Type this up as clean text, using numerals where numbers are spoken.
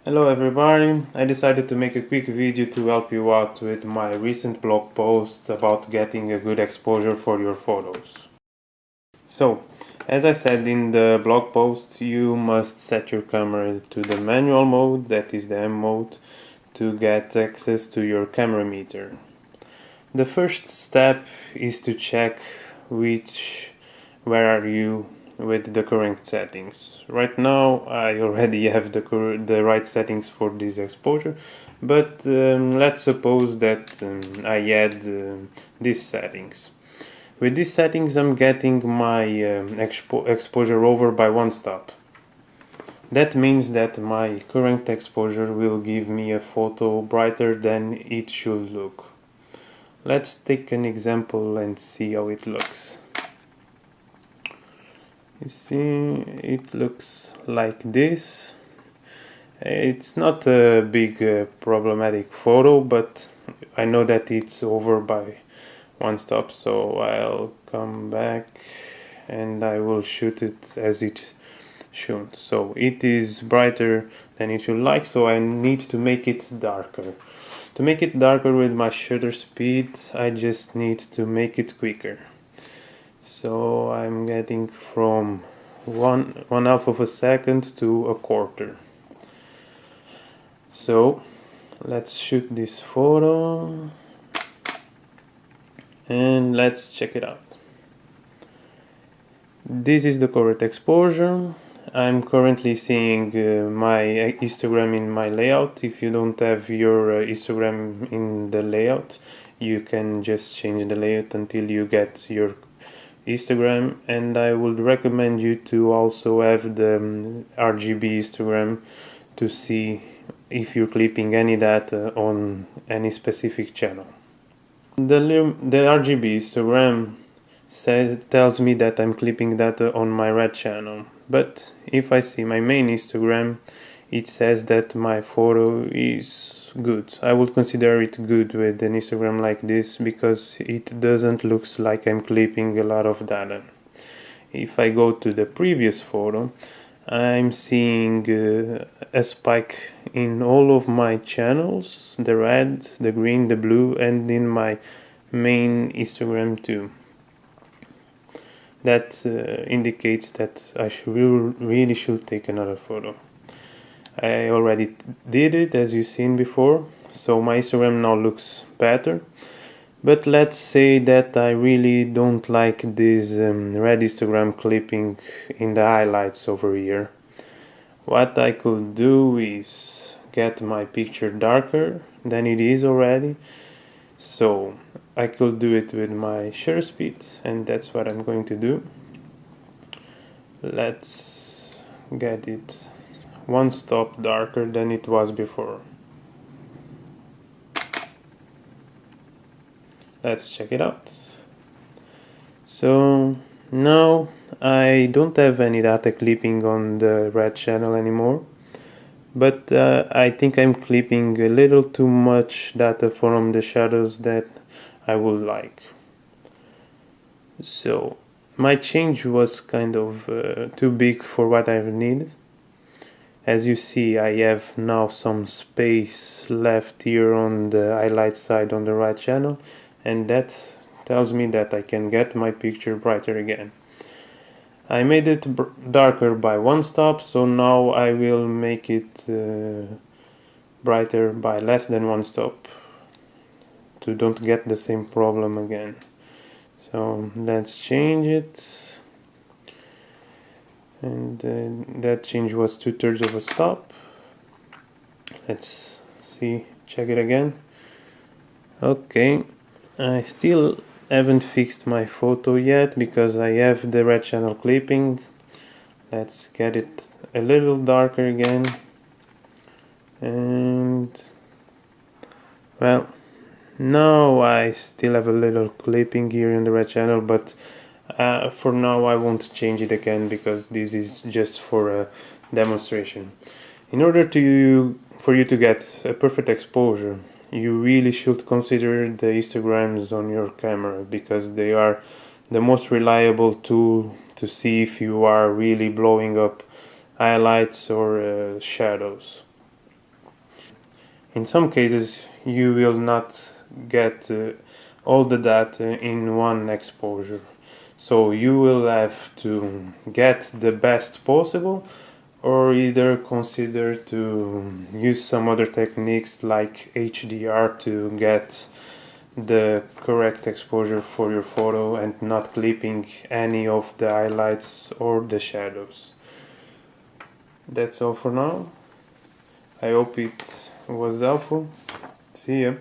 Hello everybody, I decided to make a quick video to help you out with my recent blog post about getting a good exposure for your photos. So, as I said in the blog post, you must set your camera to the manual mode, that is the M mode, to get access to your camera meter. The first step is to check where are you with the current settings. Right now I already have the right settings for this exposure, but let's suppose that I add these settings. With these settings I'm getting my exposure over by one stop. That means that my current exposure will give me a photo brighter than it should look. Let's take an example and see how it looks. You see, it looks like this. It's not a big problematic photo, but I know that it's over by one stop, so I'll come back and I will shoot it as it should. So it is brighter than it should like, so I need to make it darker. To make it darker with my shutter speed, I just need to make it quicker. So I'm getting from one half of a second to a quarter. So let's shoot this photo and let's check it out. This is the correct exposure. I'm currently seeing my histogram in my layout. If you don't have your histogram in the layout, you can just change the layout until you get your histogram, and I would recommend you to also have the RGB histogram to see if you're clipping any data on any specific channel. The RGB histogram tells me that I'm clipping data on my red channel, but if I see my main histogram, it says that my photo is good. I would consider it good with an histogram like this because it doesn't look like I'm clipping a lot of data. If I go to the previous photo, I'm seeing a spike in all of my channels, the red, the green, the blue, and in my main histogram too. That indicates that I really should take another photo. I already did it, as you've seen before, so my histogram now looks better. But let's say that I really don't like this red histogram clipping in the highlights over here. What I could do is get my picture darker than it is already. So I could do it with my shutter speed, and that's what I'm going to do. Let's get it one stop darker than it was before. Let's check it out. So now I don't have any data clipping on the red channel anymore, but I think I'm clipping a little too much data from the shadows that I would like. So my change was kind of too big for what I needed. As you see, I have now some space left here on the highlight side on the right channel, and that tells me that I can get my picture brighter again. I made it darker by one stop, so now I will make it brighter by less than one stop to don't get the same problem again. So let's change it, and that change was 2/3 of a stop. Let's see, check it again. Okay, I still haven't fixed my photo yet because I have the red channel clipping. Let's get it a little darker again, and well, now I still have a little clipping here in the red channel, but for now I won't change it again because this is just for a demonstration. In order for you to get a perfect exposure, you really should consider the histograms on your camera because they are the most reliable tool to see if you are really blowing up highlights or shadows. In some cases you will not get all the data in one exposure, so you will have to get the best possible, or either consider to use some other techniques like HDR to get the correct exposure for your photo and not clipping any of the highlights or the shadows. That's all for now. I hope it was helpful. See ya.